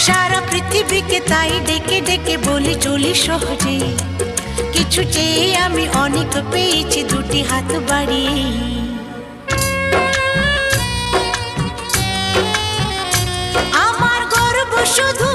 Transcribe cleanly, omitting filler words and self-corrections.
সারা পৃথিবীকে তাই ডেকে ডেকে বলি চলি সহজে, কিছু চেয়ে আমি অনেক পেয়েছি দুটি হাত বাড়িয়ে। আমার গর্ব শুধু